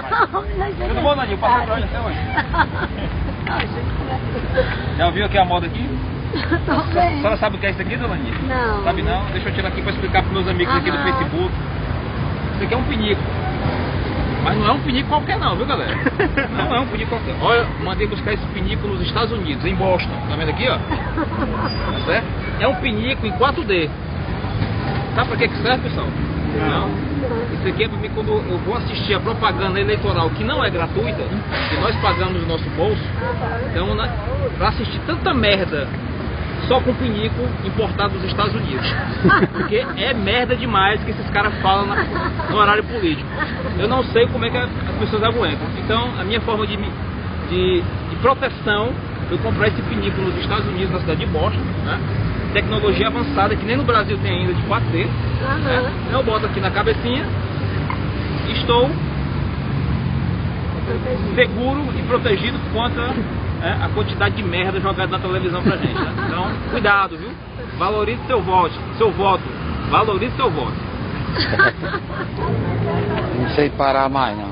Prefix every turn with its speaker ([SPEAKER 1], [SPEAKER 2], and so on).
[SPEAKER 1] Tudo bom, Naninho? Passa pra onde até hoje? Já ouviu aqui a moda aqui?
[SPEAKER 2] Tô
[SPEAKER 1] A
[SPEAKER 2] bem.
[SPEAKER 1] senhora sabe o que é isso aqui, dona Aninha?
[SPEAKER 2] Não.
[SPEAKER 1] Sabe não? Deixa eu tirar aqui para explicar para meus amigos aqui do Facebook. Isso aqui é um pinico. Mas não é um pinico qualquer não, viu, galera? Não é um pinico qualquer. Olha, mandei buscar esse pinico nos Estados Unidos, em Boston. Tá vendo aqui, ó? Tá certo? É um pinico em 4D. Sabe para que serve, pessoal? Não. Isso aqui é para mim quando eu vou assistir a propaganda eleitoral que não é gratuita, que nós pagamos no nosso bolso. Então, para assistir tanta merda só com pinico importado dos Estados Unidos. Porque é merda demais que esses caras falam no horário político. Eu não sei como é que as pessoas aguentam. Então, a minha forma de proteção foi comprar esse pinico nos Estados Unidos, na cidade de Boston, né? Tecnologia avançada que nem no Brasil tem ainda de 4D. Né? Eu boto aqui na cabecinha e estou seguro e protegido contra a quantidade de merda jogada na televisão pra gente. Né? Então, cuidado, viu? Valorize seu voto. Valorize seu voto.
[SPEAKER 3] Não sei parar mais, não.